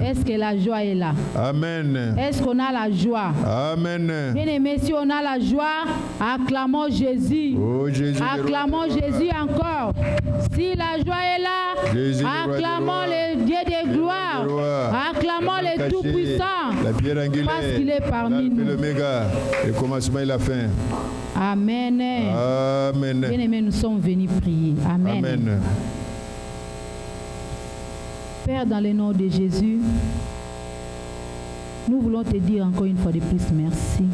Est-ce que la joie est là? Amen. Est-ce qu'on a la joie? Amen. Bien aimé, si on a la joie, acclamons Jésus. Oh, Jésus, acclamons Jésus encore. Si la joie est là, Jésus, acclamons le Dieu des gloires. Acclamons le Tout-Puissant. Parce qu'il est parmi nous. Le commencement et la fin. Amen. Amen. Bien aimé, nous sommes venus prier. Amen. Amen. Père, dans le nom de Jésus, nous voulons te dire encore une fois de plus merci.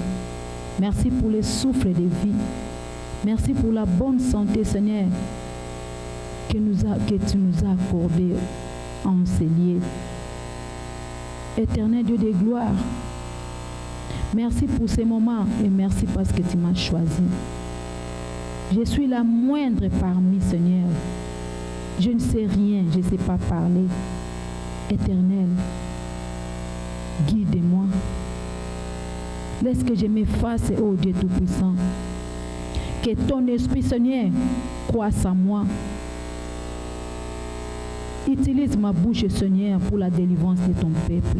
Merci pour le souffle de vie. Merci pour la bonne santé, Seigneur, que tu nous as accordé en ces lieux. Éternel Dieu de gloire, merci pour ces moments et merci parce que tu m'as choisi. Je suis la moindre parmi, Seigneur. Je ne sais rien, je ne sais pas parler. Éternel, guide-moi. Laisse que je m'efface, ô Dieu Tout-Puissant. Que ton esprit, Seigneur, croisse en moi. Utilise ma bouche, Seigneur, pour la délivrance de ton peuple.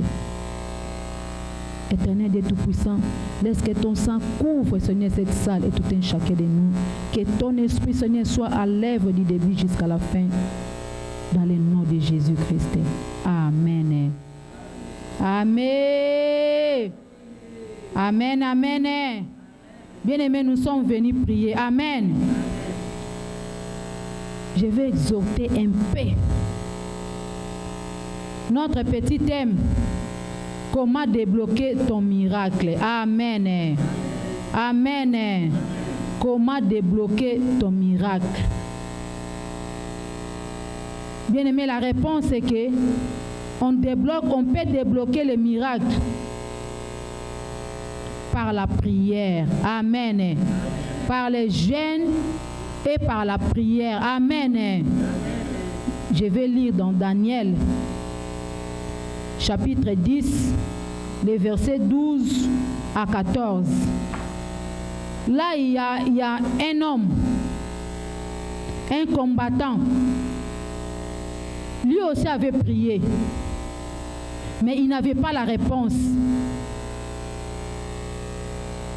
Éternel Dieu Tout-Puissant, laisse que ton sang couvre, Seigneur, cette salle et tout un chacun de nous. Que ton esprit, Seigneur, soit à l'œuvre du début jusqu'à la fin. Dans le nom de Jésus-Christ. Amen. Amen. Amen, amen. Bien-aimés, nous sommes venus prier. Amen. Je vais exhorter un peu. Notre petit thème, comment débloquer ton miracle. Amen. Amen. Comment débloquer ton miracle. Bien aimé, la réponse est que on peut débloquer les miracles par la prière. Amen. Par les jeûnes et par la prière. Amen. Je vais lire dans Daniel, chapitre 10, les versets 12 à 14. Là, il y a un homme, un combattant. Lui aussi avait prié, mais il n'avait pas la réponse.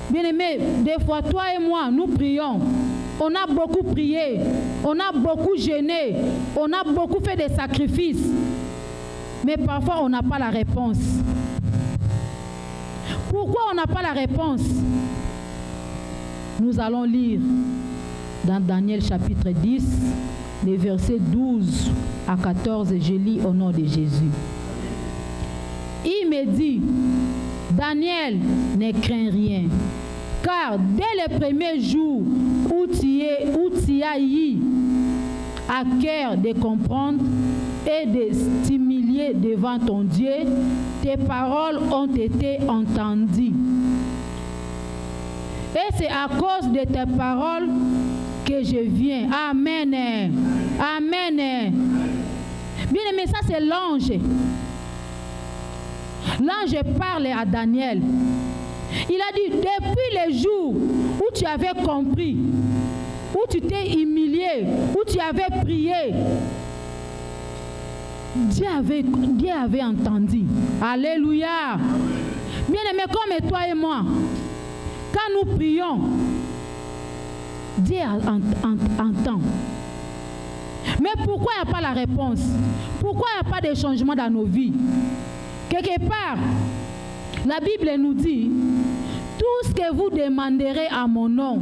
Bien-aimé, des fois, toi et moi, nous prions. On a beaucoup prié, on a beaucoup jeûné, on a beaucoup fait des sacrifices. Mais parfois, on n'a pas la réponse. Pourquoi on n'a pas la réponse? Nous allons lire dans Daniel chapitre 10, les versets 12 à 14. Je lis au nom de Jésus. Il me dit, Daniel, ne crains rien, car dès le premier jour où tu as eu à cœur de comprendre et de t'humilier devant ton Dieu, tes paroles ont été entendues. Et c'est à cause de tes paroles que je viens. Amen. Amen. Bien aimé, ça c'est l'ange. L'ange parle à Daniel. Il a dit, depuis le jour où tu avais compris, où tu t'es humilié, où tu avais prié, Dieu avait entendu. Alléluia. Bien aimé, comme toi et moi, quand nous prions, Dieu entend. Mais pourquoi il n'y a pas la réponse? Pourquoi il n'y a pas de changement dans nos vies? Quelque part, la Bible nous dit, tout ce que vous demanderez à mon nom,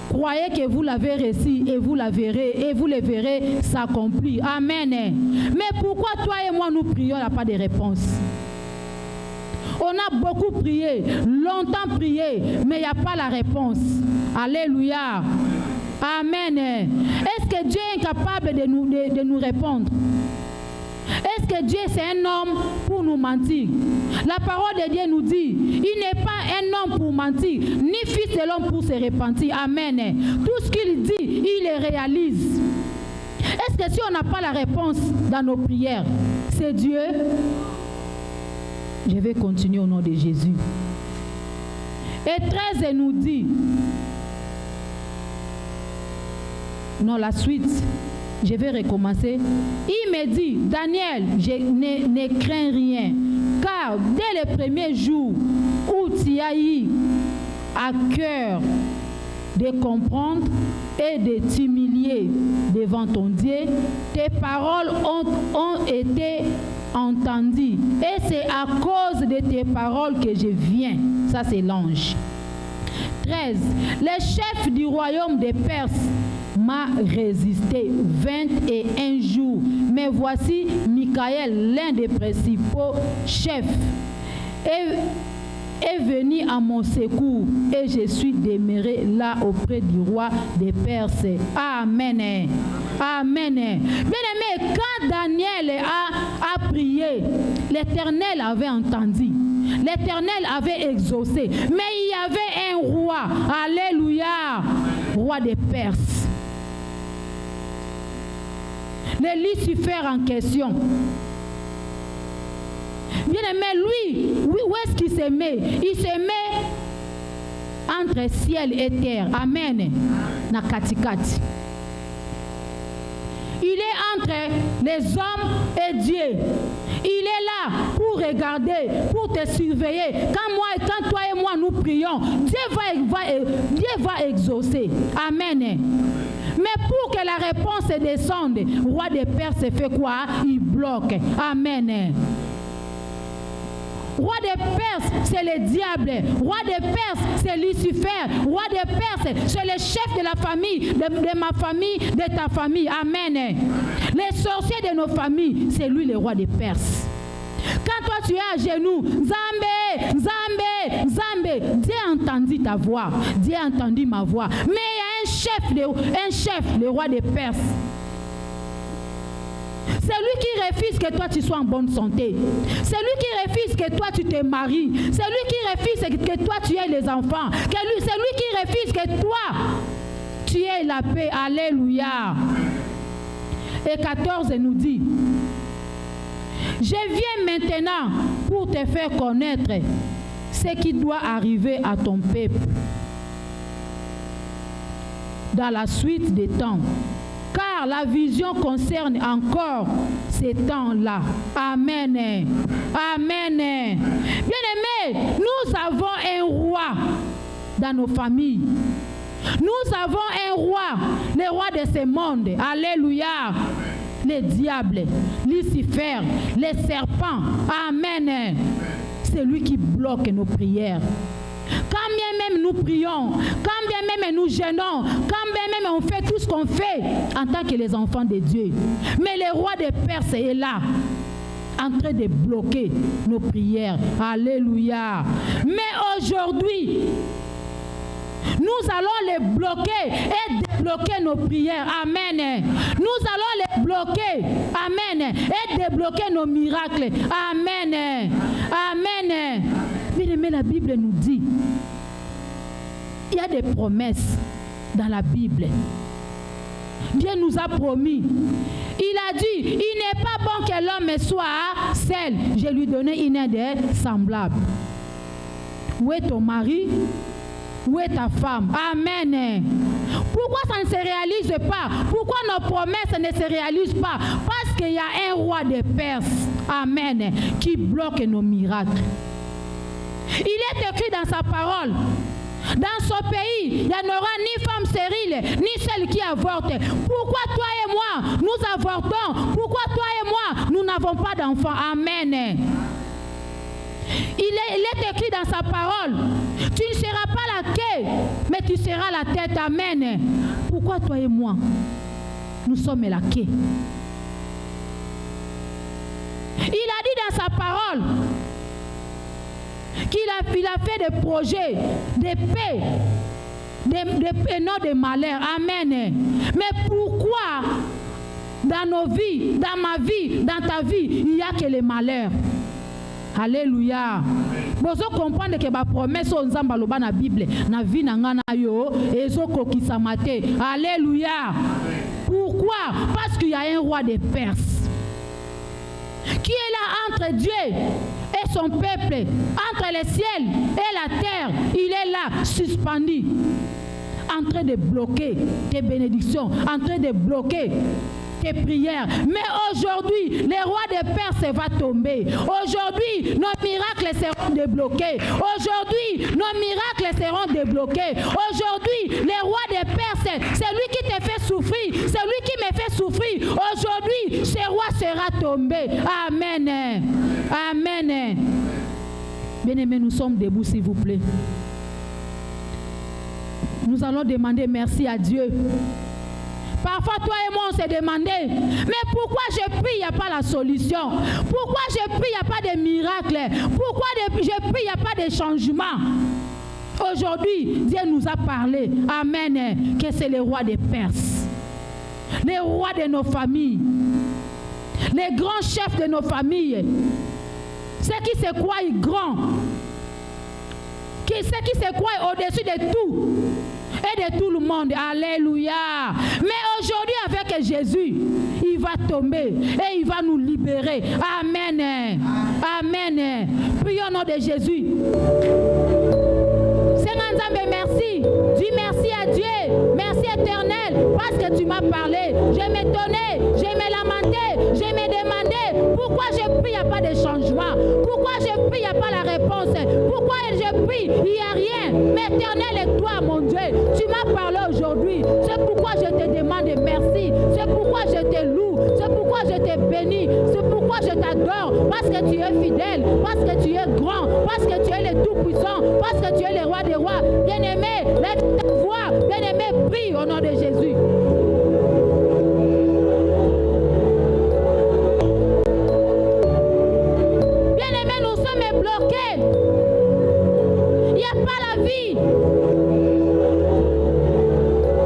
croyez que vous l'avez reçu et vous le verrez s'accomplir. Amen. Mais pourquoi toi et moi nous prions, il n'y a pas de réponse? On a beaucoup prié, longtemps prié, mais il n'y a pas la réponse. Alléluia. Amen. Est-ce que Dieu est incapable de nous répondre? Est-ce que Dieu c'est un homme pour nous mentir? La parole de Dieu nous dit, il n'est pas un homme pour mentir, ni fils de l'homme pour se repentir. Amen. Tout ce qu'il dit, il le réalise. Est-ce que si on n'a pas la réponse dans nos prières, c'est Dieu? Je vais continuer au nom de Jésus. Et 13 nous dit, non, la suite, je vais recommencer. Il me dit, Daniel, ne crains rien, car dès le premier jour où tu as eu à cœur de comprendre et de t'humilier devant ton Dieu, tes paroles ont été entendues. Et c'est à cause de tes paroles que je viens. Ça, c'est l'ange. 13. Le chef du royaume des Perses m'a résisté 21 jours. Mais voici Michael, l'un des principaux chefs, est venu à mon secours et je suis demeuré là auprès du roi des Perses. Amen. Amen. Bien aimé, quand Daniel a prié, l'Éternel avait entendu. L'Éternel avait exaucé. Mais il y avait un roi. Alléluia. Roi des Perses. Le Lucifer en question. Bien aimé, lui, où est-ce qu'il se met? Il se met entre ciel et terre. Amen. Na katikati. Il est entre les hommes et Dieu. Il est là pour regarder, pour te surveiller. Quand toi et moi nous prions, Dieu va exaucer. Amen. Mais pour que la réponse descende, le roi des Perses fait quoi? Il bloque. Amen. Roi des Perses, c'est le diable. Roi des Perses, c'est Lucifer. Roi des Perses, c'est le chef de la famille, de ma famille, de ta famille. Amen. Les sorciers de nos familles, c'est lui le roi des Perses. Quand toi tu es à genoux, Zambé, Zambé, Zambé, Dieu a entendu ta voix. Dieu a entendu ma voix. Mais il y a un chef, le roi des Perses. C'est lui qui refuse que toi tu sois en bonne santé. C'est lui qui refuse que toi tu te maries. C'est lui qui refuse que toi tu aies les enfants. C'est lui qui refuse que toi tu aies la paix. Alléluia. Et 14 nous dit, je viens maintenant pour te faire connaître ce qui doit arriver à ton peuple dans la suite des temps. Car la vision concerne encore ces temps-là. Amen. Amen. Bien-aimés, nous avons un roi dans nos familles. Nous avons un roi, le roi de ce monde. Alléluia. Les diables, Lucifer, les serpents. Amen. C'est lui qui bloque nos prières. Quand bien même nous prions, quand bien même nous jeûnons, quand bien même on fait tout ce qu'on fait en tant que les enfants de Dieu. Mais le roi de Perse est là, en train de bloquer nos prières. Alléluia. Mais aujourd'hui, nous allons les bloquer et débloquer nos prières. Amen. Nous allons les bloquer. Amen. Et débloquer nos miracles. Amen. Amen. Mais la Bible nous dit, il y a des promesses dans la Bible. Dieu nous a promis. Il a dit, il n'est pas bon que l'homme soit seul. Je lui donnais une aide semblable. Où est ton mari? Où est ta femme? Amen. Pourquoi ça ne se réalise pas? Pourquoi nos promesses ne se réalisent pas? Parce qu'il y a un roi de Perse, amen, qui bloque nos miracles. Il est écrit dans sa parole, dans son pays, il n'y en aura ni femme stérile, ni celle qui avorte. Pourquoi toi et moi, nous avortons? Pourquoi toi et moi, nous n'avons pas d'enfants? Amen. Il est écrit dans sa parole, tu ne seras pas la queue, mais tu seras la tête. Amen. Pourquoi toi et moi, nous sommes la queue? Il a dit dans sa parole qu'il a fait des projets de paix, et non de malheur. Amen. Mais pourquoi dans nos vies, dans ma vie, dans ta vie, il n'y a que les malheurs? Alléluia. Vous comprenez que ma promesse on zamba loba na Bible na vie na ngana yo ezoko kisamate. Alléluia. Pourquoi? Parce qu'il y a un roi de Perse qui est là entre Dieu et son peuple, entre le ciel et la terre. Il est là suspendu, en train de bloquer tes bénédictions, en train de bloquer tes prières. Mais aujourd'hui, le roi de Perse va tomber. Aujourd'hui, nos miracles seront débloqués. Aujourd'hui, nos miracles seront débloqués. Aujourd'hui, le roi de Perse, c'est lui qui te fait souffrir, c'est lui qui me fait souffrir. Aujourd'hui, ce roi sera tombé. Amen. Amen. Bien-aimés, nous sommes debout, s'il vous plaît. Nous allons demander merci à Dieu. Parfois, toi et moi, on s'est demandé, mais pourquoi je prie, il n'y a pas la solution? Pourquoi je prie, il n'y a pas de miracle? Pourquoi je prie, il n'y a pas de changement? Aujourd'hui, Dieu nous a parlé, amen, que c'est le roi des Perses, le roi de nos familles, les grands chefs de nos familles, ceux qui se croient grands, ceux qui se croient au-dessus de tout et de tout le monde. Alléluia. Mais aujourd'hui, avec Jésus, il va tomber et il va nous libérer. Amen. Amen. Prions au nom de Jésus. Seigneur Nzambe, merci. Dis merci à Dieu. Merci éternel, parce que tu m'as parlé. Je m'étonnais, je me lamentais, je me demandais pourquoi je prie, il n'y a pas de changement. Pourquoi je prie, il n'y a pas la réponse. Pourquoi je prie, il n'y a rien. Mais éternel est toi, mon Dieu. Tu m'as parlé aujourd'hui. C'est pourquoi je te demande merci. C'est pourquoi je te loue. C'est pourquoi je te bénis. C'est pourquoi je t'adore. Parce que tu es fidèle. Parce que tu es grand. Parce que tu es le tout-puissant. Parce que tu es le roi des rois. Bien-aimé, lève ta voix. Bien-aimé, prie au nom de Jésus. Bien-aimé, nous sommes bloqués. Il n'y a pas la vie.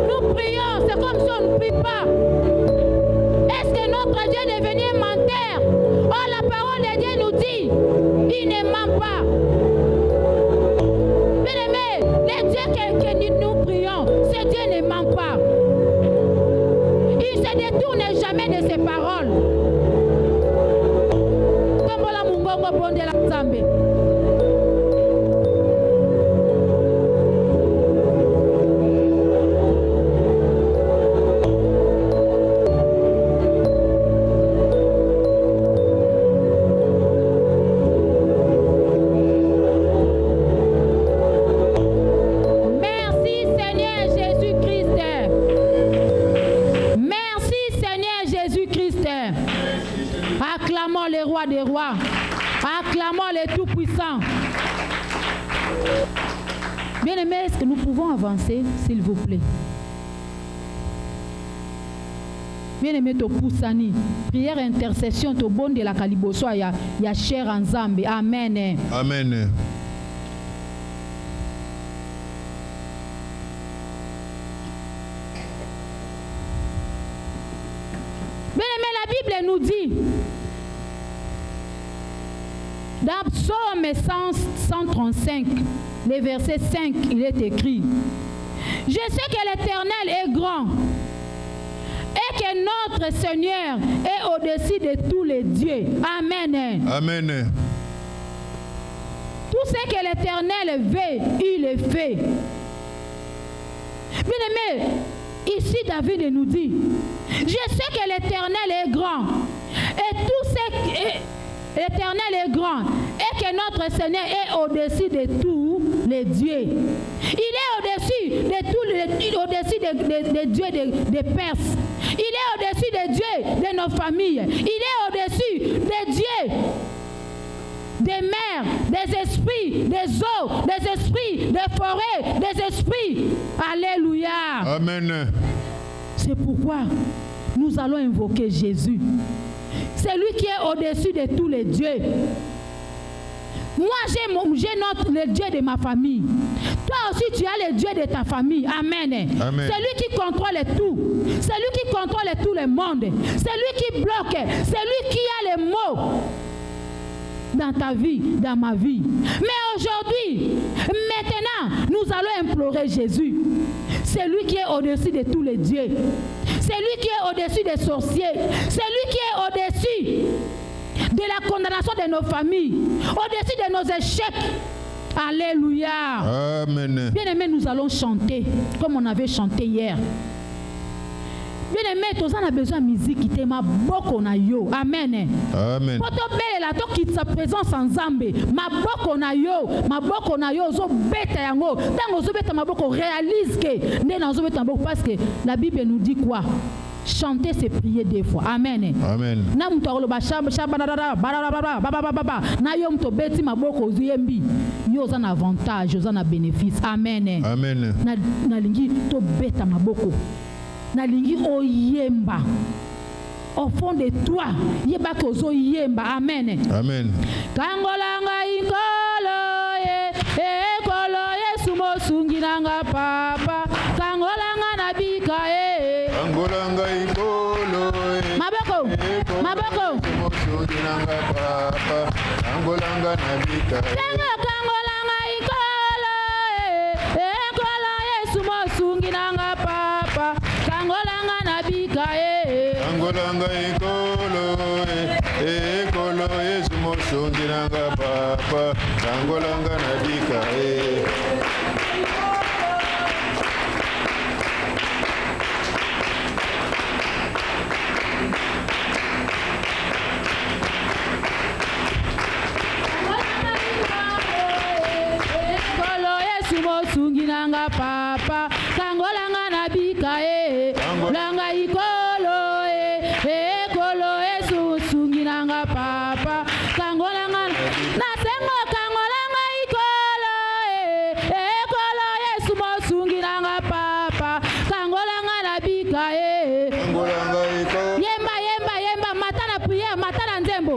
Nous prions, c'est comme si on ne prie pas. Est-ce que notre Dieu devenu un menteur. Oh, la parole de Dieu nous dit, il ne ment pas. Bien-aimés, le Dieu que nous prions, ce Dieu ne ment pas. Il ne se détourne jamais de ses paroles. Comme la mungongo bonde la Zambé. Le roi des rois, acclamons le Tout-Puissant. Bien-aimés, est-ce que nous pouvons avancer, s'il vous plaît? Bien-aimés, to poussani, prière, intercession, to bon de la caliboso, ya cher en Zambie. Amen. Amen. Bien-aimés, la Bible nous dit, dans Psaume 135, le verset 5, il est écrit, « Je sais que l'Éternel est grand et que notre Seigneur est au-dessus de tous les dieux. » Amen. Amen. Tout ce que l'Éternel veut, il le fait. Bien-aimés, ici David nous dit, « Je sais que l'Éternel est grand et tout ce l'Éternel est grand et que notre Seigneur est au-dessus de tous les dieux. Il est au-dessus de tous les au-dessus des dieux des Perses. Il est au-dessus des dieux de nos familles. Il est au-dessus des dieux des mers, des esprits, des eaux, des esprits, des forêts, des esprits. Alléluia. Amen. C'est pourquoi nous allons invoquer Jésus. C'est lui qui est au-dessus de tous les dieux. Moi, j'ai le Dieu de ma famille. Toi aussi, tu as le Dieu de ta famille. Amen. Amen. C'est lui qui contrôle tout. C'est lui qui contrôle tout le monde. C'est lui qui bloque. C'est lui qui a les mots dans ta vie, dans ma vie. Mais aujourd'hui, maintenant, nous allons implorer Jésus. C'est lui qui est au-dessus de tous les dieux. C'est lui qui est au-dessus des sorciers. C'est lui qui est au-dessus de la condamnation de nos familles, au-dessus de nos échecs. Alléluia. Amen. Bien-aimés, nous allons chanter comme on avait chanté hier. Bien-aimés, tous on a besoin de musique qui t'aime beaucoup na yo. Amen. Amen. Poto belle la to quitte sa présence en Zambé. Ma boko na yo zo beta yango. Tango zo beta ma boko réalise que né na zo beta boko parce que la Bible nous dit quoi? Chanter c'est prier des fois. Amen. Amen. Na mtu akoloba na yo mto beti maboko zuyembi. Yo za na avantage, yo za na bénéfice. Amen. Amen. Na lingi to beta maboko. Na lingi oyemba. Au fond de toi, yeba kozo yemba. Amen. Amen. Kangolanga inkolo ekolo Yesu mosungiranga papa. Kangolanga nabika Kangolanga inkolo maboko maboko mosungiranga papa. Kangolanga nabika Kangolanga inkolo ekolo Yesu mosungiranga papa. Kangolanga nabika Kangolanga ekolo Yesu mosungiranga papa. Kangolanga nabika Sungiranga papa, kangolanga nabika langa ikolo ekolo Yesu sungiranga papa, kangolanga nasengo kangolanga ikolo ekolo Yesu sungiranga papa, kangolanga nabika Kangolanga ikolo yemba matana prière matana nzembo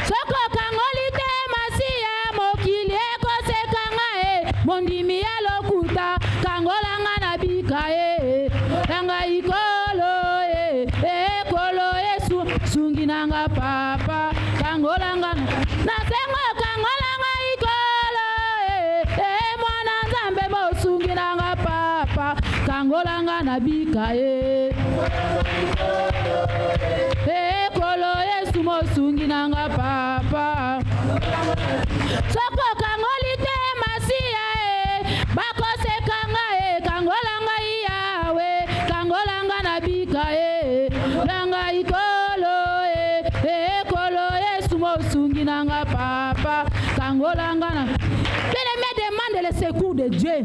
soko kangolite masia mokili ekosekanga mondimi ya lokuta kangolanga nabika langa ikolo nanga papa kangolanga nasengo kangolanga ikolo mwana nzambe mosungi nanga papa kangolanga nabika ekolo Yesu mosungi nanga papa soko kangoli te masia bakosekanga kangolanga yawe kangolanga nabika nanga ikolo ekolo Yesu mosungi nanga papa kangolanga na bien-aimé, demande le secours de Dieu.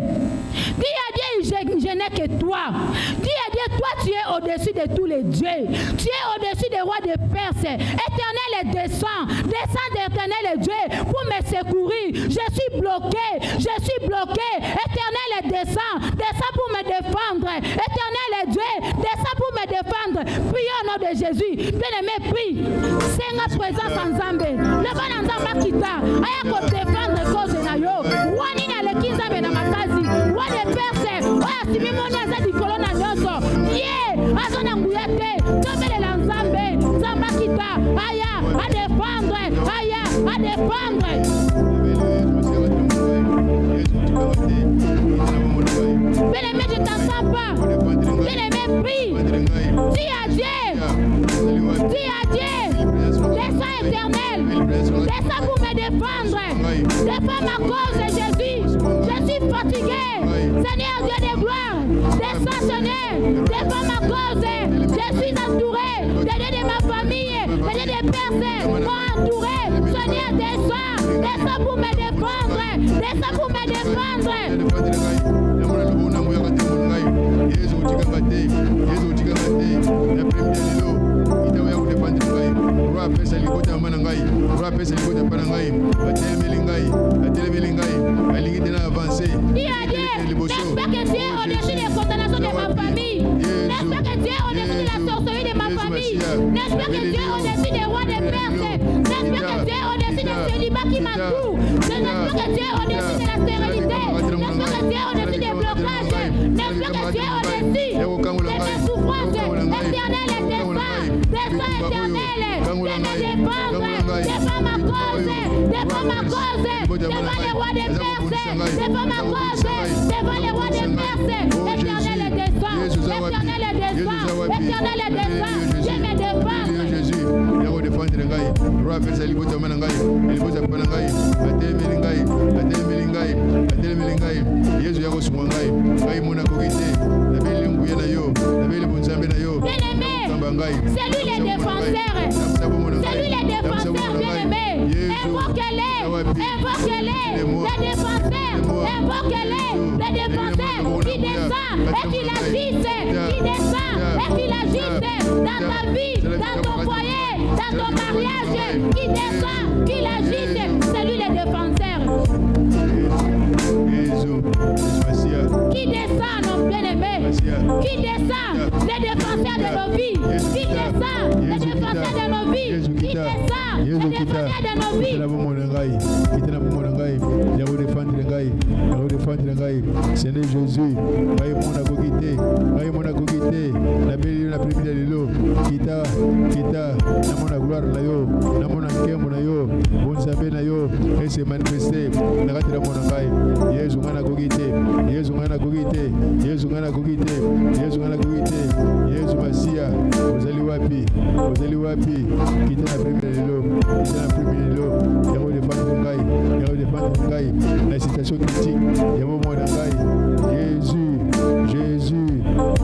Dis à Dieu, je n'ai que toi. Dis à Dieu, toi tu es au-dessus de tous les dieux. Tu es au-dessus des rois de Perse. Éternel descend d'éternel Dieu pour me secourir. Je suis bloqué. Éternel descend pour me défendre. Éternel Dieu, descend pour me défendre. Prions au nom de Jésus. Bien-aimé, prie. Senga présence en Zambé. Le bon en Zamba kita. Ayako défendre cause na yo. Wani na lekiza na makazi. Wani perse. Oya simimoni aza dikolo na nyoso. Ye, azona nguyete. Tobele la Nzambe. Zamba kita. Aya, à défendre. Aya, à défendre. Bien-aimé, je t'entends pas. Bien-aimé, prie. Dis à Dieu. Descends éternel. Descends pour me défendre. Défends ma cause, Jésus. Je suis fatigué. Seigneur Dieu de gloire. Descends, Seigneur. Défends ma cause. Je suis entouré. Des de ma famille. Des personnes m'ont entouré. Seigneur, descends pour me défendre. Descends pour me défendre. N'espère que tu es au-dessus des condamnations de ma famille. N'espère que tu es au-dessus de la sorcellerie de ma famille. N'espère que tu es au-dessus des rois des Perses. N'espère que tu es au-dessus des célibats qui m'entourent. N'espère que tu es au-dessus de la stérilité. N'espère que tu es au-dessus des blocages. N'espère que tu es au-dessus de mes souffrances. Éternel est descend éternel. Viens me défendre. Défends ma cause. Défends ma cause. Devant les rois des Perses. Défends ma cause. Devant les rois des Perses. Éternel est descend. Éternel est descend. Éternel est descend. Je me défends. Jésus, yako défendre ngai. Roi pesa libota mana ngai. Libota pana ngai. Atelemeli ngai. Yesu yako sumwa ngai. Ngai mona kokite. Na beli nguya na yo. Na beli bonzambe na yo. C'est lui le défenseur. C'est lui le défenseur, bien-aimé. Invoquez-les. Invoquez-les. Les défenseurs. Invoquez-les. Les défenseurs qui descendent et qui l'agissent. Qui descendent et qui l'agissent dans ta vie, dans ton foyer, dans ton mariage. Qui descend, qui l'agissent. C'est lui le défenseur. Qui descend, nos bien-aimés. Qui descend, les défenseurs de nos vies. Qui descend, les défenseurs de nos vies. Qui descend, les défenseurs de nos vies. Seigneur Jésus, mona kokite, na beli na primide lelo, kita, na mona gloire na yo, na mona nkembo na yo, bonzabe na yo, et se manifester, na katira mona ngai, Yesu ngana kokite, Yesu Masia, ozali wapi, kita na primide lelo, yako defendre ngai, na situation critique, yako mona ngai, Jésus,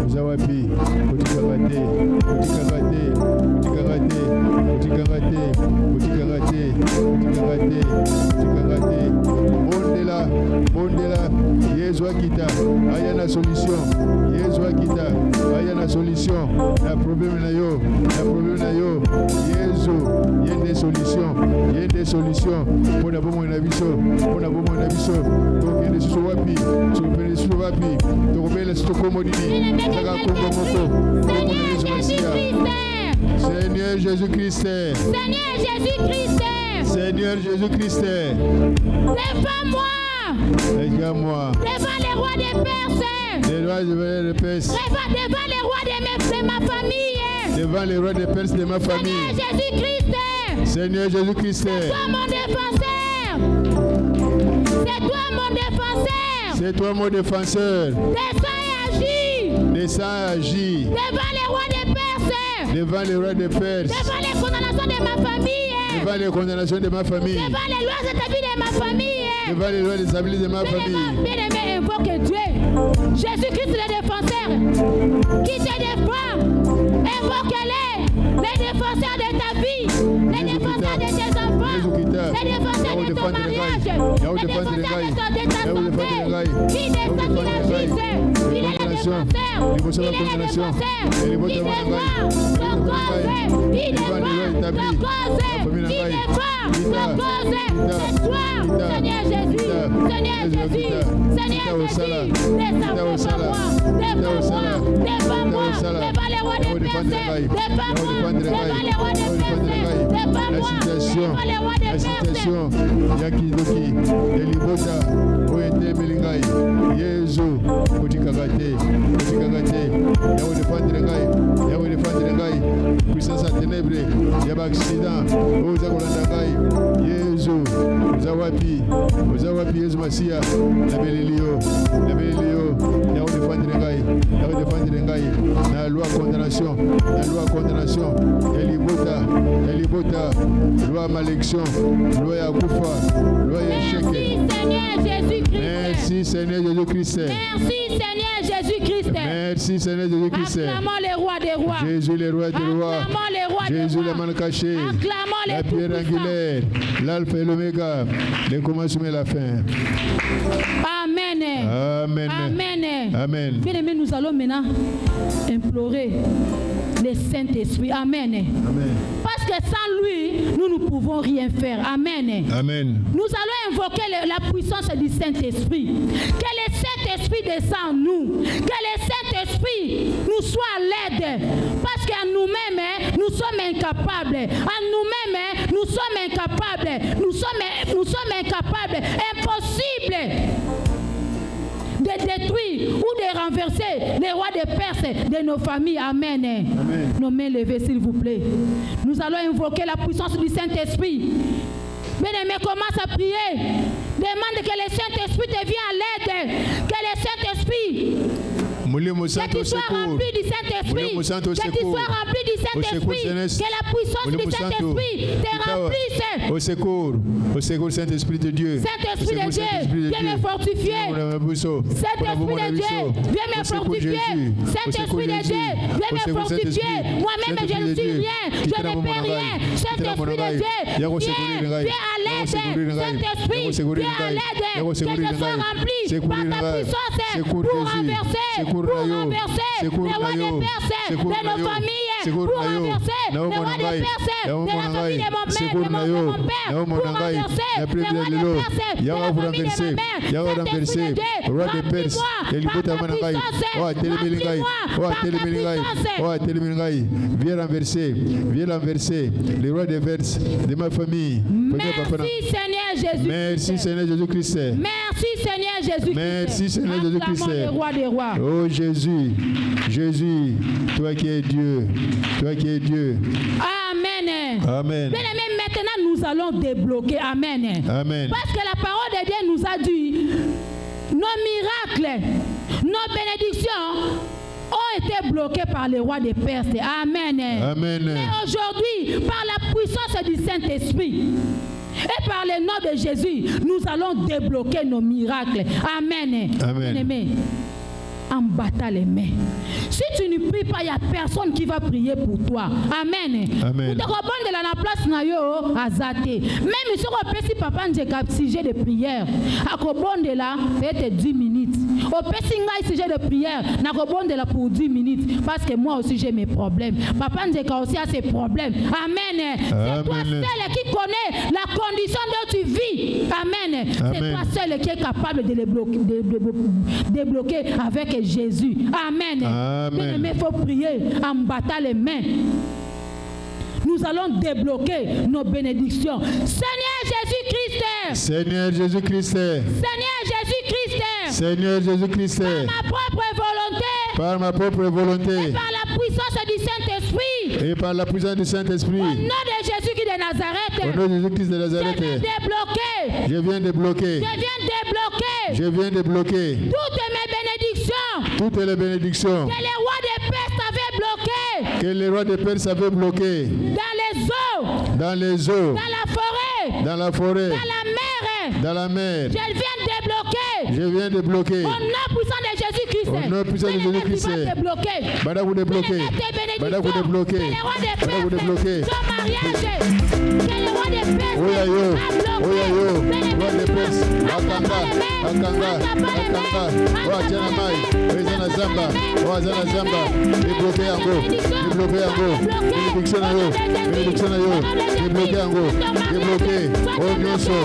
ozawapi, otikangate, bondela, Yesu akita, ayana solution, na problème na yo, Yesu, yende solution, pona bomo na biso, tokende susu wapi, tokobele susu komodini, saka kongo moko, Seigneur Jésus-Christ. Seigneur Jésus-Christ. Défends-moi. Devant les rois des Perses. Les rois des Perses. Devant les rois de ma famille. devant les rois des Perses de ma famille. Seigneur Jésus-Christ, Seigneur Jésus-Christ, c'est toi mon défenseur. C'est toi mon défenseur. c'est toi mon défenseur. Descends et agis. Devant les rois des Perses. Devant les rois des Perses. Devant les condamnations de ma famille. Devant les condamnations de ma famille. Devant les lois établies de ma famille. Devant les lois établies de ma famille. Bien-aimé, invoque Dieu. Jésus-Christ le défenseur. Qui te défend. Invoque-les. Les défenseurs de ta vie. Les défenseurs de tes enfants. Les défenseurs de ton mariage. Les défenseurs de ta santé. Qui descend, qui agisse. Il est le défenseur. Il est le défenseur. Il défend ton cause. Il défend ton cause. Il défend ton cause. C'est toi, Seigneur Jésus. Seigneur Jésus. Seigneur Jésus. Défends-moi. Défends-moi. Défends-moi. Défends les rois des Perses. Défends-moi. Défends les rois des Perses. Défends-moi. Défends les rois des Perses. Yakidoki, Elibota, Oete Melingai, Yezu, Kotikagate, Yahweh défendre les gars, puissance à ténèbres, Yaba accident, Ozakolandagai, Yezu, Zawapi, Yezu Massia, la Bélilio, Yahweh défendre les gars, la loi condamnation, Elibota, loi malédiction, loi Yakoufa, loi Yécheke. Merci Seigneur Jésus-Christ. Merci Seigneur Jésus-Christ. Merci Seigneur Jésus-Christ. Acclamons les rois des rois. Jésus les rois des rois. Acclamons les rois des rois. Jésus le mal caché. Acclamons les la pierre angulaire, l'alpha et l'oméga, le commencement et la fin. Amen. Amen. Amen. Amen. Bien aimé, nous allons maintenant implorer le Saint-Esprit. Amen. Amen. Parce que sans lui, nous ne pouvons rien faire. Amen. Amen. Nous allons invoquer la puissance du Saint-Esprit. Que le Saint-Esprit descende en nous. Que le Saint-Esprit nous soit à l'aide. Parce qu'en nous-mêmes, nous sommes incapables. En nous-mêmes, nous sommes incapables. Nous sommes incapables. Impossible de détruire ou de renverser les rois des Perses de nos familles. Amen. Amen. Nos mains levées, s'il vous plaît. Nous allons invoquer la puissance du Saint-Esprit. Bien-aimé, commence à prier. Demande que le Saint-Esprit te vienne à l'aide. Que le Saint-Esprit, que tu sois rempli du Saint-Esprit. Que tu sois rempli du Saint-Esprit. Que la puissance du Saint-Esprit te remplisse. Au secours, Saint-Esprit de Dieu. Saint-Esprit de Dieu, viens me fortifier. Saint-Esprit de Dieu, viens me fortifier. Saint-Esprit de Dieu, viens me fortifier. Moi-même, je ne suis rien. Je ne peux rien. Saint-Esprit de Dieu, viens à l'aide. Saint-Esprit, viens à l'aide. Que je sois rempli par ta puissance pour renverser les rois des Perses de nos familles. Pour renverser les rois des Perses de la famille de mon père, de mon père. Pour renverser les rois des Perses de la famille de ma mère. Saint-Esprit de Dieu, remplis-moi par ta puissance. Viens renverser les rois des Perses de ma famille. Merci Seigneur Jésus. Merci Seigneur Jésus-Christ. Merci Seigneur Jésus-Christ. Merci Seigneur Jésus-Christ. Les rois des rois. Oh Jésus, toi qui es Dieu, Amen. Amen. Bien aimé, maintenant nous allons débloquer. Amen. Amen. Parce que la parole de Dieu nous a dit, nos miracles, nos bénédictions ont été bloqués par les rois des Perses. Amen. Amen. Mais aujourd'hui, par la puissance du Saint-Esprit et par le nom de Jésus, nous allons débloquer nos miracles. Amen. Amen. Bien-aimé, en battant les mains. Si tu ne pries pas, il n'y a personne qui va prier pour toi. Amen. Amen. Vous te rebondez dans la place nayo azate. Même si on peut si papa j'ai sujet de prière, à rebonde là peut-être 10 minutes. Au pessinga sujet de prière, na rebonde là pour 10 minutes parce que moi aussi j'ai mes problèmes. Papa j'ai aussi a ses problèmes. Amen. C'est toi seul qui connais la condition dont tu vis. Amen. C'est toi seul qui est capable de les débloquer avec Jésus. Amen. Amen. Mais il faut prier en battant les mains. Nous allons débloquer nos bénédictions. Seigneur Jésus-Christ. Seigneur Jésus-Christ. Seigneur Jésus-Christ. Seigneur Jésus-Christ. Par ma propre volonté. Par ma propre volonté. Et par la puissance du Saint-Esprit. Et par la puissance du Saint-Esprit. Au nom de Jésus-Christ de Nazareth. Au nom de Jésus-Christ de Nazareth. Je viens débloquer. Je viens débloquer. Je viens débloquer. Je viens débloquer. Toutes mes bénédictions. Toutes les bénédictions. Que les rois de Perse avaient bloquées. Que les rois de Perse avaient bloquées. Dans les eaux. Dans les eaux. Dans la forêt. Dans la forêt. Dans la mer. Dans la mer. Je viens débloquer. Je viens débloquer. Au nom puissant de Jésus-Christ. Au nom puissant de Jésus-Christ. Bada vous débloquer. Bada vous débloquer. Bada vous débloquer. Ton mariage. Que les rois de Perse. Oya yo. Oya yo. Roi de Perse. Akanga. Oya mai. Oya zamba. Oya zamba. Débloquer yango. Débloquer yango. Bénédiction na yo. Bénédiction na yo. Débloquer yango. Débloquer. Oh nyonso.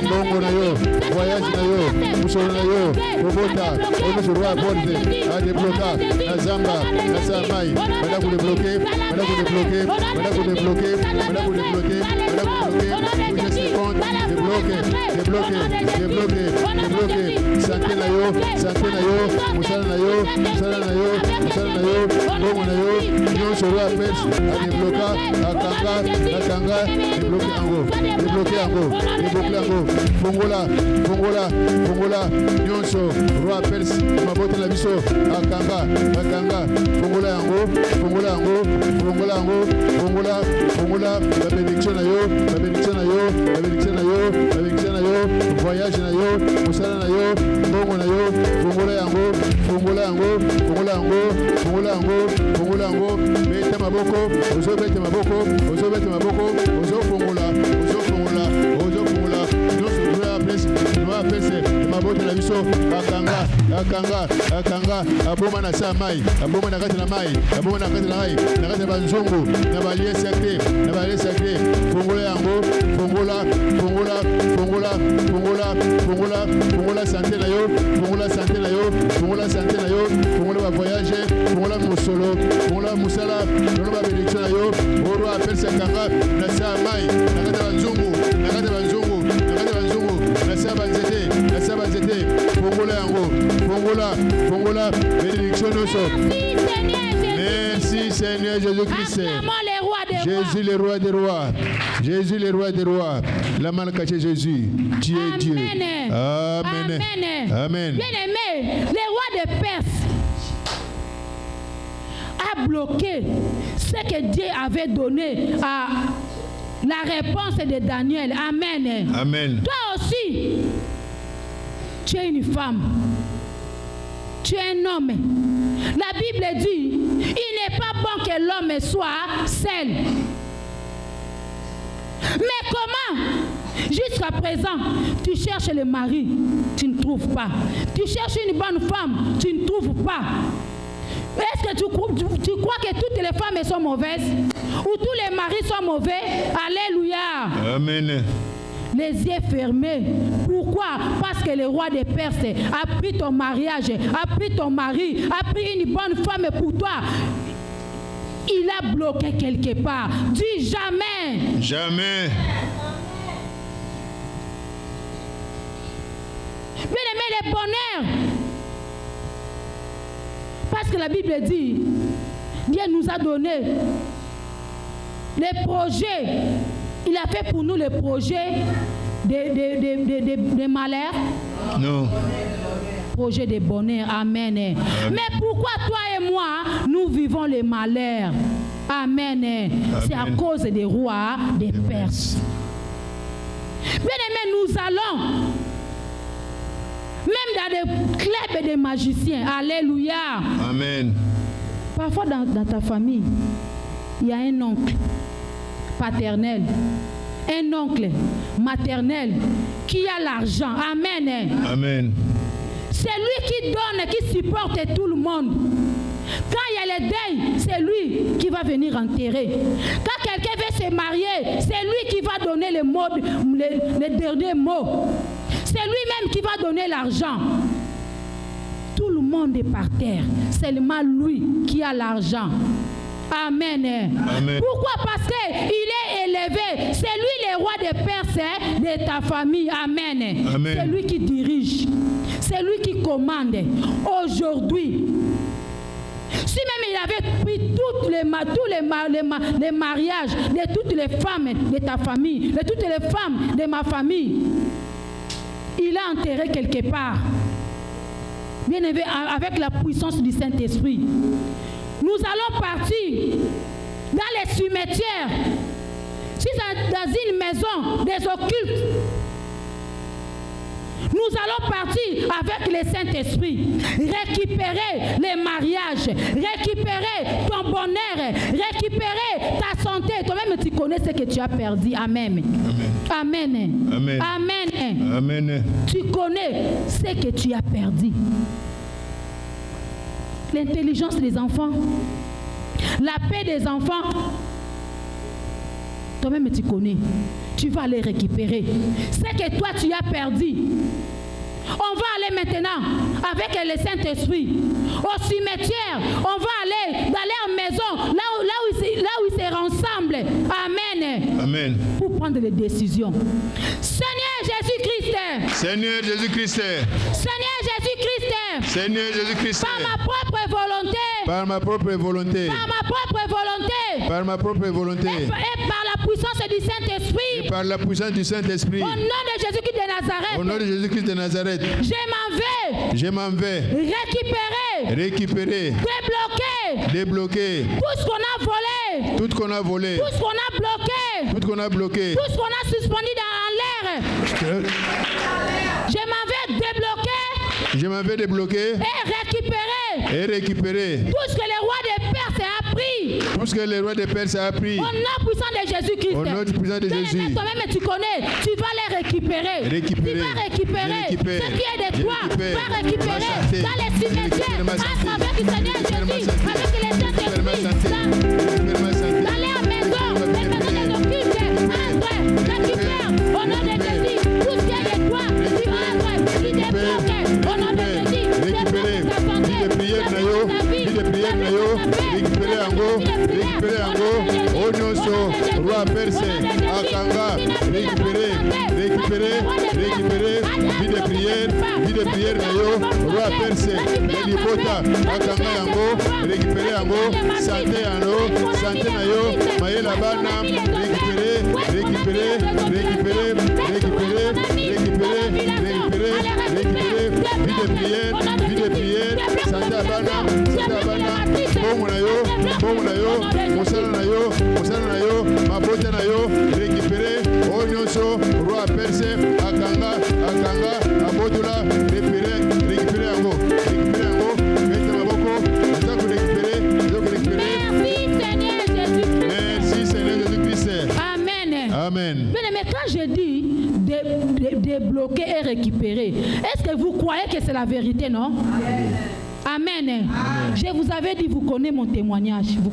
Bongo na yo. Voyage na yo. Musoro na yo. Kobota. Oyo roi porte. A débloquer. Na zamba. Na samai. Bada vous débloquer. Bada vous débloquer. Bada vous débloquer. Bada vous débloquer. Bada vous débloquer. Vous êtes compte. Débloquer. Débloquer. Débloquer. Débloquer. Santé na yo. Santé na yo. Musala na yo. Musala na yo. Musala na yo. Bongo na yo. Nyonso roi Perse. A débloquer. Akanga. Akanga. Débloquer yango. Débloquer yango. Débloquer yango. Fongola. Fongola. Fongola. Nyonso roi Perse. Mabote na biso. Akanga. Akanga. Fongola yango. Fongola yango. Fongola yango. Fongola. Fongola. La bénédiction na yo. La bénédiction na yo. La bénédiction na yo. La bénédiction na yo. Voyage na yo. Musala na yo. Bongo na yo. Fongola yango. Fongola yango. Fongola yango. Fongola yango. Fongola yango. Bete maboko. Ozo bete maboko. Ozo bete maboko. Ozo fongola. Ozo fongola. Ozo fongola. Nyonso doit place. Doit place. Mabote na biso. Akanga. Akanga. Akanga. Aboma na sa mai. Aboma na kati na mai. Aboma na kati na mai. Na kati na banzongo. Na balie sacré. Na balie sacré. Fongola yango. Fongola. Fongola. Fongola. Fongola. Fongola. Fongola santé na yo. Fongola santé na yo. Fongola santé na yo. Fongola ba voyage. Fongola musolo. Fongola musala. Fongola ba bénédiction na yo. Oro appelle Sakanga. Na sa mai. Na kati na banzongo. Na kati na banzongo. Na kati na banzongo. Na sa banzete. Na sa banzete. Fongola yango. Fongola. Fongola. Bénédiction noso. Merci Seigneur Jésus-Christ. Jésus le roi des rois. Jésus le roi des rois. La main cachée Jésus. Tu es Dieu. Amen. Amen. Bien-aimé, les rois de Perse a bloqué ce que Dieu avait donné à la réponse de Daniel. Amen. Amen. Toi aussi, tu es une femme. Tu es un homme. La Bible dit, il n'est pas bon que l'homme soit seul. Mais comment? Jusqu'à présent, tu cherches le mari, tu ne trouves pas. Tu cherches une bonne femme, tu ne trouves pas. Est-ce que tu crois que toutes les femmes sont mauvaises? Ou tous les maris sont mauvais? Alléluia. Amen. Les yeux fermés. Pourquoi? Parce que le roi de Perse a pris ton mariage, a pris ton mari, a pris une bonne femme pour toi. Il a bloqué quelque part. Dis jamais. Jamais. Bien-aimé, le bonheur. Parce que la Bible dit, Dieu nous a donné les projets. Il a fait pour nous les projets de malheur. Non. Projet de bonheur. Amen. Mais pourquoi toi et moi, nous vivons les malheurs? Amen. C'est à cause des rois des Perses. Bien-aimés, nous allons même dans des clubs de magiciens. Alléluia. Amen. Parfois dans ta famille, il y a un oncle paternel, un oncle maternel qui a l'argent. Amen. Amen. C'est lui qui donne, qui supporte tout le monde. Quand il y a le deuil, c'est lui qui va venir enterrer. Quand quelqu'un veut se marier, c'est lui qui va donner les derniers mots. C'est lui-même qui va donner l'argent. Tout le monde est par terre. Seulement lui qui a l'argent. Amen. Amen. Pourquoi? Parce qu'il est élevé. C'est lui le roi des Perses de ta famille. Amen. Amen. C'est lui qui dirige. C'est lui qui commande. Aujourd'hui, Si même il avait pris tous les mariages de toutes les femmes de ta famille, de toutes les femmes de ma famille, il a enterré quelque part. Bien aimé, avec la puissance du Saint-Esprit, nous allons partir dans les cimetières. Si c'est dans une maison des occultes, nous allons partir avec le Saint-Esprit, récupérer les mariages, récupérer ton bonheur, récupérer ta santé. Toi-même, tu connais ce que tu as perdu. Amen. Amen. Amen. Amen. Amen. Tu connais ce que tu as perdu. L'intelligence des enfants, la paix des enfants. Toi-même, tu connais. Tu vas aller récupérer ce que toi, tu as perdu. On va aller maintenant avec le Saint-Esprit au cimetière. On va aller dans leur maison, là où ils se rassemblent. Amen. Amen. Pour prendre les décisions. Seigneur Jésus-Christ. Seigneur Jésus-Christ. Seigneur Jésus-Christ. Seigneur Jésus-Christ. Par ma propre volonté. Par ma propre volonté. Par ma propre volonté. Par ma propre volonté. Et par la puissance du Saint-Esprit. Et par la puissance du Saint-Esprit. Au nom de Jésus-Christ de Nazareth. Au nom de Jésus-Christ de Nazareth. Je m'en vais. Je m'en vais. Récupérer. Débloquer. Tout ce qu'on a volé. Tout ce qu'on a volé. Tout ce qu'on a bloqué. Tout ce qu'on a bloqué. Tout ce qu'on a suspendu dans l'air. Je m'en vais débloquer. Je m'en vais débloquer. Et récupérer. Tout ce que le roi des Perses a pris. Tout ce que le roi des Perses a pris. Au nom puissant de Jésus-Christ. Au nom puissant de Jésus. Toi-même, tu connais. Tu vas les récupérer. Tu vas récupérer. Ce qui est de toi, va récupérer dans les cimetières. Entre avec le Seigneur Jésus. Avec les Saint-Esprit. Dans leur maison. Les maisons des occultes. Entre. Récupère. Au nom de Jésus. Tout ce qui est de toi. Tu entres. Tu débloques. Au nom de Jésus. Récupérer Ango, Onyoso, Roi Perse, Akanga, récupérer, vie de prière Nayo, Roi Perse, Elibota, Akanga Ango, récupérer Ango, santé Nayo, Maëla Bana, récupérer, vie de prière, santé Abana, bon nayo, mosala nayo, mabota nayo, récupérer, Onyoso, Roi Perse, Akanga, Abotola, récupérer Ango, mettez ma boko, récupérer. Merci Seigneur Jésus-Christ. Amen. Mais quand je dis débloquer et récupérer, est-ce que vous croyez que c'est la vérité, non? Amen. Je vous avais dit, vous connaissez mon témoignage. Vous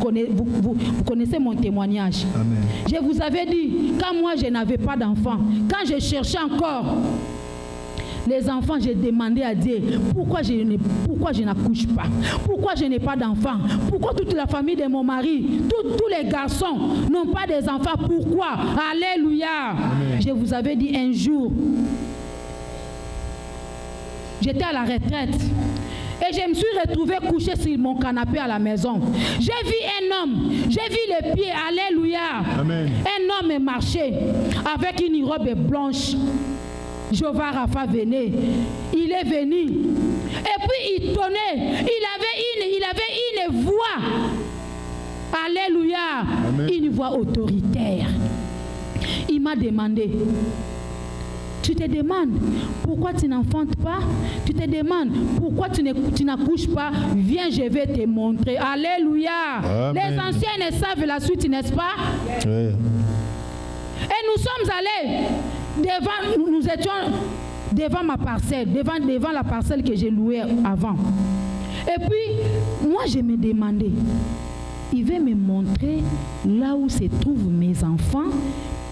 connaissez mon témoignage. Amen. Je vous avais dit, quand moi je n'avais pas d'enfants, quand je cherchais encore les enfants, j'ai demandé à Dieu, pourquoi je n'accouche pas? Pourquoi je n'ai pas d'enfants? Pourquoi toute la famille de mon mari, tous les garçons n'ont pas des enfants? Pourquoi? Alléluia. Amen. Je vous avais dit un jour, j'étais à la retraite. Et je me suis retrouvée couchée sur mon canapé à la maison. J'ai vu un homme, j'ai vu les pieds, alléluia. Amen. Un homme marchait avec une robe blanche. Jéhovah Rapha venait. Il est venu. Et puis il tonnait. Il avait une voix. Alléluia. Amen. Une voix autoritaire. Il m'a demandé. Tu te demandes pourquoi tu n'enfantes pas? Tu te demandes pourquoi tu n'accouches pas? Viens, je vais te montrer. Alléluia. Amen. Les anciens ne savent la suite, n'est-ce pas? Oui. Et nous sommes allés nous étions devant ma parcelle, devant la parcelle que j'ai louée avant. Et puis, moi, je me demandais, il va me montrer là où se trouvent mes enfants.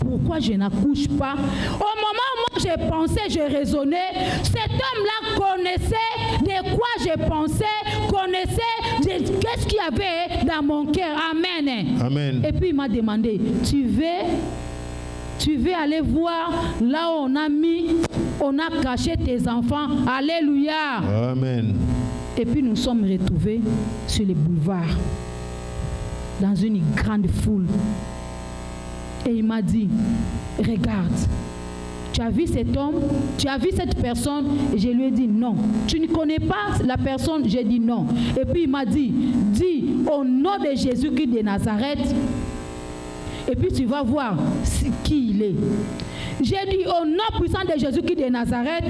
Pourquoi je n'accouche pas? Au moment où moi je pensais, je raisonnais, cet homme-là connaissait de quoi je pensais, connaissait qu'est-ce qu'il y avait dans mon cœur. Amen. Amen. Et puis il m'a demandé, tu veux aller voir là où on a caché tes enfants. Alléluia. Amen. Et puis nous sommes retrouvés sur les boulevards, dans une grande foule. Et il m'a dit, regarde, tu as vu cet homme, tu as vu cette personne? Et je lui ai dit non. Tu ne connais pas la personne? J'ai dit non. Et puis il m'a dit, dis au nom de Jésus-Christ de Nazareth. Et puis tu vas voir qui il est. J'ai dit au nom puissant de Jésus-Christ de Nazareth,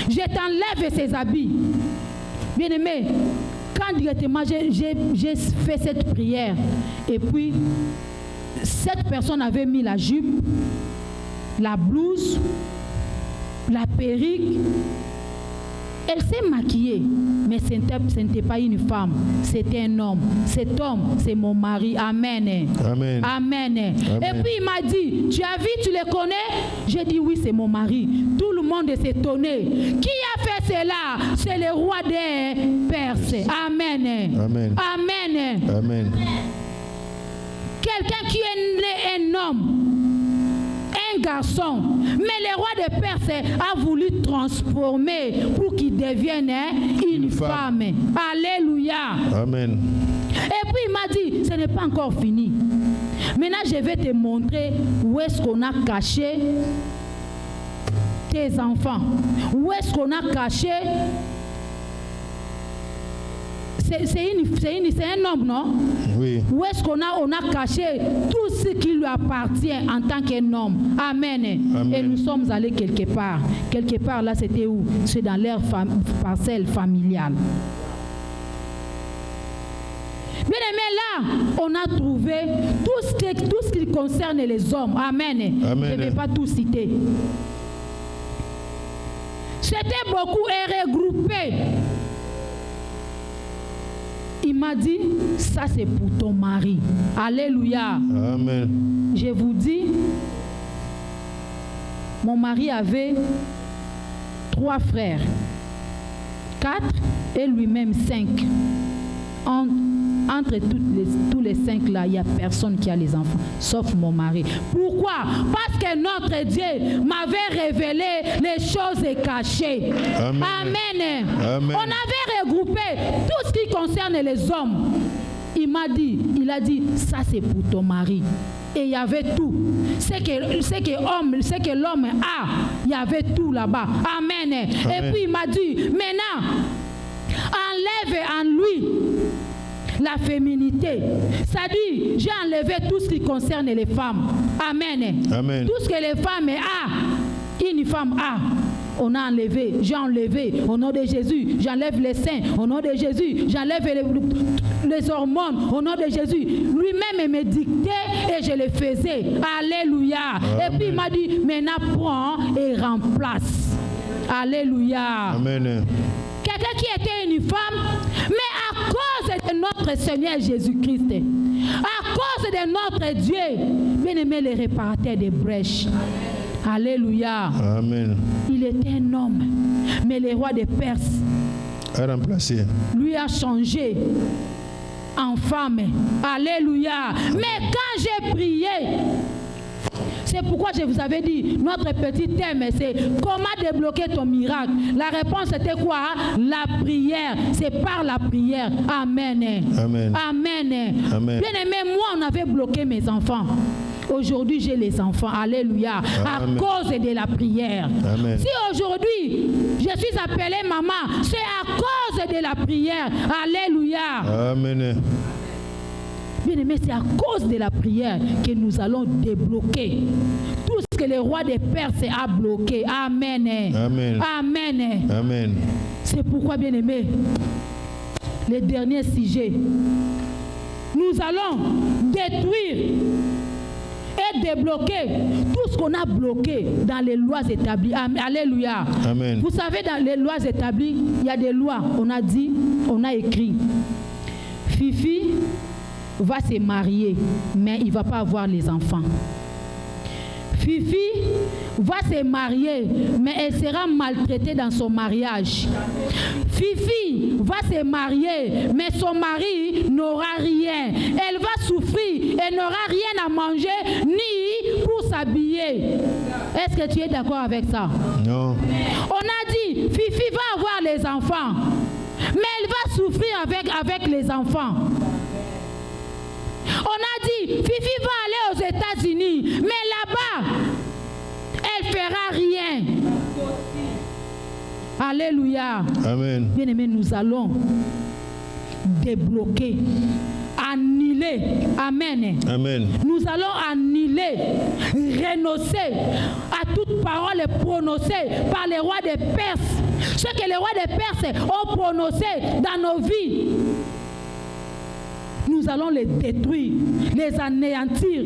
je t'enlève ses habits. Bien-aimé, quand directement j'ai fait cette prière, et puis cette personne avait mis la jupe, la blouse, la perruque. Elle s'est maquillée, mais ce n'était pas une femme, c'était un homme. Cet homme, c'est mon mari. Amen. Amen. Amen. Et puis il m'a dit, tu as vu, tu le connais? J'ai dit oui, c'est mon mari. Tout le monde s'étonnait. Qui a fait cela? C'est le roi des Perses. Amen. Amen. Amen. Amen. Quelqu'un qui est né un homme, un garçon, mais le roi de Perse a voulu transformer pour qu'il devienne une femme. Alléluia. Amen. Et puis il m'a dit, ce n'est pas encore fini. Maintenant, je vais te montrer où est-ce qu'on a caché tes enfants. Où est-ce qu'on a caché... C'est un homme, non? Oui. Où est-ce qu'on a caché tout ce qui lui appartient en tant qu'un homme? Amen. Amen. Et nous sommes allés quelque part. Quelque part, là, c'était où? C'est dans leur parcelle familiale. Bien aimé, là, on a trouvé tout ce qui concerne les hommes. Amen. Amen. Je ne vais pas tout citer. C'était beaucoup et regroupé. Il m'a dit, ça c'est pour ton mari. Alléluia. Amen. Je vous dis, mon mari avait 3 frères, 4 et lui-même 5. Entre tous les 5 là, il n'y a personne qui a les enfants, sauf mon mari. Pourquoi? Parce que notre Dieu m'avait révélé les choses cachées. Amen. Amen. Amen. On avait regroupé tout ce qui concerne les hommes. Il a dit, ça c'est pour ton mari. Et il y avait tout. Ce que l'homme a, il y avait tout là-bas. Amen. Amen. Et puis il m'a dit, maintenant, enlève en lui la féminité. C'est-à-dire, j'ai enlevé tout ce qui concerne les femmes. Amen. Amen. Tout ce que les femmes ont, une femme a, on a enlevé. J'ai enlevé au nom de Jésus. J'enlève les seins au nom de Jésus. J'enlève les hormones au nom de Jésus. Lui-même me dictait et je le faisais. Alléluia. Amen. Et puis il m'a dit, maintenant prends et remplace. Alléluia. Amen. Quelqu'un qui était une femme, mais à cause de notre Seigneur Jésus-Christ, à cause de notre Dieu, bien-aimé, le réparateur des brèches. Alléluia. Amen. Il était un homme, mais le roi des Perses A remplacé. lui a changé en femme. Alléluia. Mais quand j'ai prié, c'est pourquoi je vous avais dit, notre petit thème, c'est comment débloquer ton miracle. La réponse était quoi? La prière. C'est par la prière. Amen. Amen. Amen. Amen. Bien aimé, moi, on avait bloqué mes enfants. Aujourd'hui, j'ai les enfants. Alléluia. Amen. À cause de la prière. Amen. Si aujourd'hui, je suis appelée maman, c'est à cause de la prière. Alléluia. Amen. Bien aimé, c'est à cause de la prière que nous allons débloquer tout ce que le roi des Perses a bloqué. Amen. Amen. Amen. Amen. C'est pourquoi, bien aimé, le dernier sujet, nous allons détruire et débloquer tout ce qu'on a bloqué dans les lois établies. Alléluia. Amen. Vous savez, dans les lois établies, il y a des lois. On a dit, on a écrit, Fifi va se marier, mais il ne va pas avoir les enfants. Fifi va se marier, mais elle sera maltraitée dans son mariage. Fifi va se marier, mais son mari n'aura rien. Elle va souffrir, elle n'aura rien à manger, ni pour s'habiller. Est-ce que tu es d'accord avec ça? Non. On a dit, Fifi va avoir les enfants, mais elle va souffrir avec les enfants. On a dit, Fifi va aller aux États-Unis, mais là-bas, elle ne fera rien. Alléluia. Amen. Bien-aimés, nous allons débloquer, annuler. Amen. Amen. Nous allons annuler, renoncer à toute parole prononcée par les rois des Perses. Ce que les rois des Perses ont prononcé dans nos vies. Nous allons les détruire, les anéantir,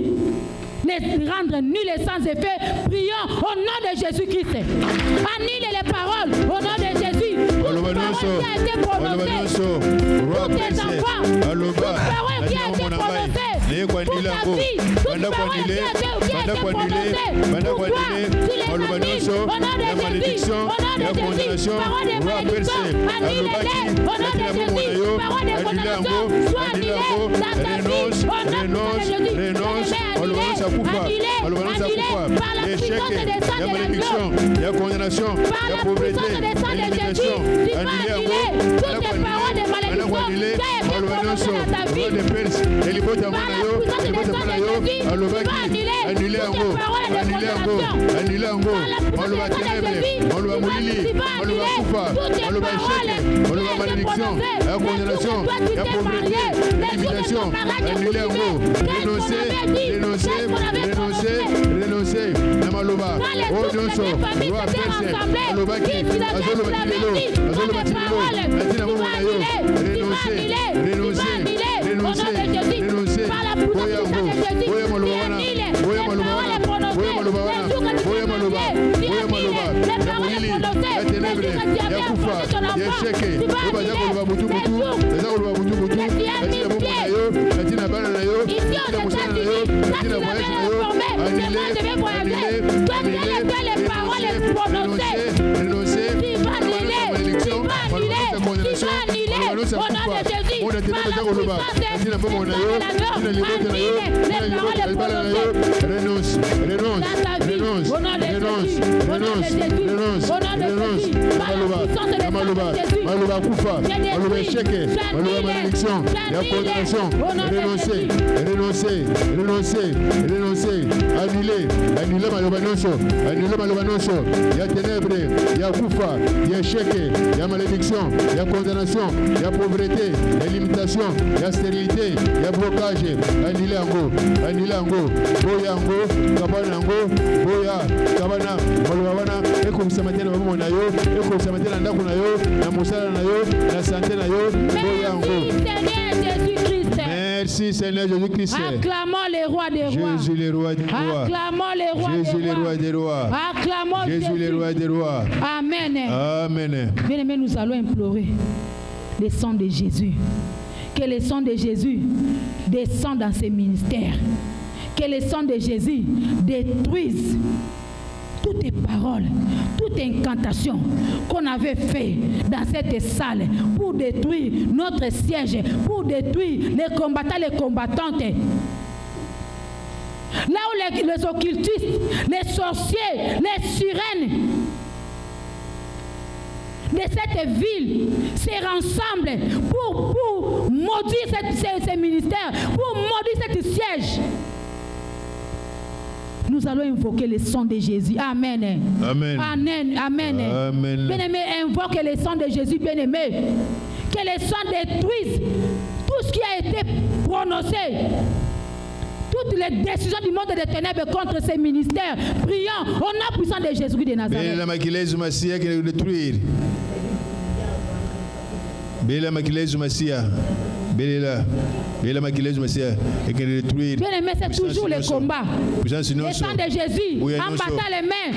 les rendre nuls et sans effet. Prions au nom de Jésus-Christ. Annule les paroles au nom de Jésus. Toute parole qui a été prononcée pour tes enfants, toute parole qui a été prononcée pour ta vie, toute parole qui a été prononcée pour toi, tu les annules au nom de Jésus, au nom de Jésus. Parole de malédiction, annule-les au nom de Jésus. Parole de condamnation, sois annulée dans ta vie au nom de Jésus. Par la puissance des sangs de l'agneau, il y a condamnation, il y a pauvreté, élimination, annulé toutes les paroles de malédiction qui a été prononcées dans ta vie. Par la puissance des sangs de Jésus, tu vas annuler toutes les paroles de condamnation. Par la puissance des sangs de Jésus, tu vas annuler toutes les paroles qui a été prononcées. Les jours que toi tu t'es marié, les jours de ton mariage est coutumé, renoncer, Namaloba, oh Nonso, Roi Perse, Alobaki, Azolobaki, renoncer, annuler Malobanoso, il y a ténèbres, il y a Koufa, il y a échec, il y a malédiction, il y a condamnation, il y a pauvreté, il y a limitation, il y a stérilité, il y a blocage, annuler Ango, Boya Ango, Kabana Ango, Boya, Kabana, Malobana, Eko Samatena Monayo, Eko Samatena Ndakunayo, Namusala Nayo, la santé Nayo, Boya Ango. Merci Seigneur Jésus-Christ. Acclamons les rois des rois. Jésus les rois des rois. Acclamons les rois Jésus les rois des rois. Acclamons Jésus les rois des rois. Amen. Amen. Bien-aimés, nous allons implorer le sang de Jésus. Que le sang de Jésus descende dans ses ministères. Que le sang de Jésus détruise toutes les paroles, toute incantation qu'on avait fait dans cette salle pour détruire notre siège, pour détruire les combattants, les combattantes. Là où les occultistes, les sorciers, les sirènes de cette ville se rassemblent pour maudire ces ministères, pour maudire ce siège. Nous allons invoquer le sang de Jésus. Amen. Amen. Amen. Amen. Amen. Bien-aimé, invoque le sang de Jésus, bien-aimé. Que le sang détruise tout ce qui a été prononcé. Toutes les décisions du monde des ténèbres contre ces ministères. Prions au nom puissant de Jésus de Nazareth. Bela makilezi masia qui le détruire. Bela makilezi masia. Bela makilezi masia et qui le détruire. Bien aimé, c'est toujours le combat. Le sang de Jésus, en battant les mains,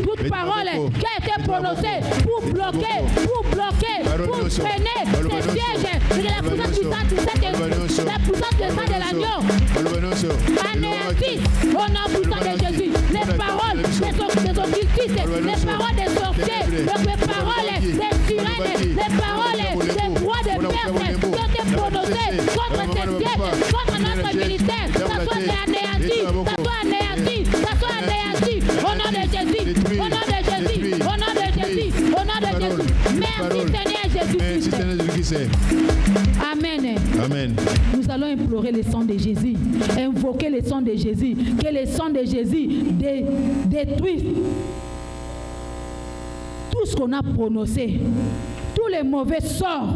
toute parole qui a été prononcée pour bloquer, pour freiner ces sièges, la puissance du sang, la puissance du sang de l'agneau. Anéantis, au nom puissant de Jésus, les paroles des occultistes, les paroles des sorciers, les paroles des sirènes, les paroles des rois de Perse qui ont été prononcées contre ces sièges, contre notre ministère, ça soit anéanti, ça soit anéanti, au nom de Jésus, au nom de Jésus, au nom de Jésus, au nom de Jésus. succès. Amen. Amen. Nous allons implorer le sang de Jésus, invoquer le sang de Jésus, que le sang de Jésus détruise tout ce qu'on a prononcé, tous les mauvais sorts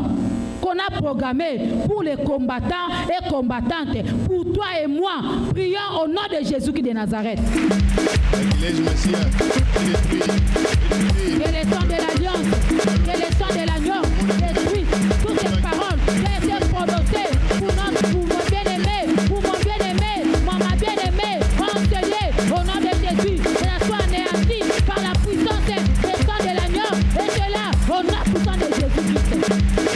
qu'on a programmés pour les combattants et combattantes, pour toi et moi. Prions au nom de Jésus-Christ de Nazareth. Que le sang de l'alliance, que le sang de l'agneau détruise toutes ces paroles qui ont été prononcées pour mon bien-aimé, ma bien-aimée, enseigné au nom de Jésus, que la soit anéantie par la puissance du sang de l'agneau, et cela au nom puissant de Jésus-Christ.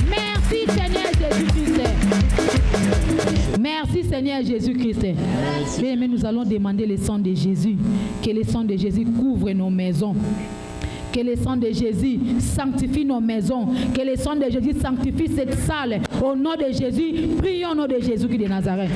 Merci Seigneur Jésus-Christ. Merci Seigneur Jésus-Christ. Bien-aimés, nous allons demander le sang de Jésus, que le sang de Jésus couvre nos maisons. Que le sang de Jésus sanctifie nos maisons. Que le sang de Jésus sanctifie cette salle. Au nom de Jésus, prions au nom de Jésus qui de Nazareth.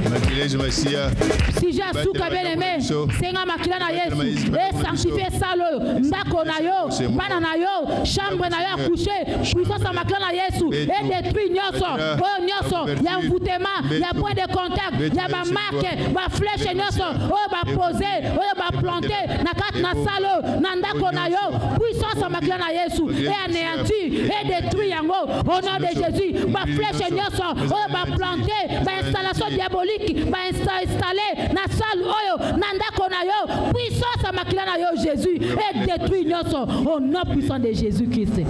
Si j'ai souka bien aimé, Seigneur makila na Yesu, et sanctifier salle, ndako na yo, bana na yo, chambre na yo coucher, puissance makila na Yesu, et détruit nyoso, oh nyoso, il y a envoûtement, il y a point de contact, il y a ma marque, ma flèche nyoso, oh ba poser, oh ba planter, na kat na salle, na ndako na yo, puissance makila na Yesu, et anéanti, et détruit yango, au nom de Jésus, ma flèche nyoso, oh ba planter, ba installation diabolique, ba installer na salle oyo, na ndako na yo, puissance makila na yo Jésus, et détruit nyoso, au nom puissant de Jésus-Christ.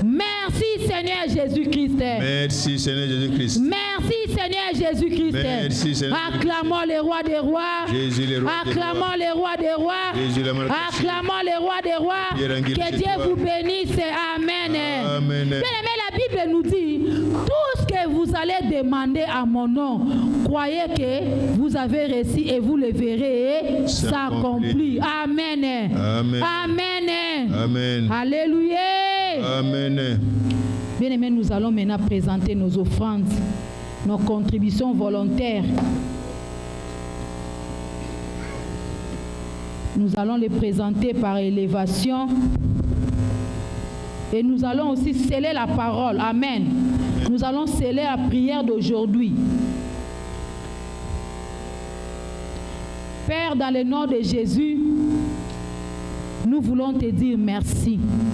Merci Seigneur Jésus-Christ. Merci Seigneur Jésus-Christ. Merci Seigneur Jésus-Christ. Merci Seigneur. Acclamons les rois des rois. Jésus les rois. Acclamons les rois des rois. Jésus la acclamons les rois des rois. Que Dieu vous bénisse. Amen. Amen. Bien aimé, la Bible nous dit, tout ce que vous allez demander à mon nom, croyez que vous avez réussi et vous le verrez s'accomplir. Amen. Amen. Amen. Amen. Alléluia. Amen. Bien aimé, nous allons maintenant présenter nos offrandes, nos contributions volontaires. Nous allons les présenter par élévation. Et nous allons aussi sceller la parole. Amen. Nous allons sceller la prière d'aujourd'hui. Père, dans le nom de Jésus, nous voulons te dire merci.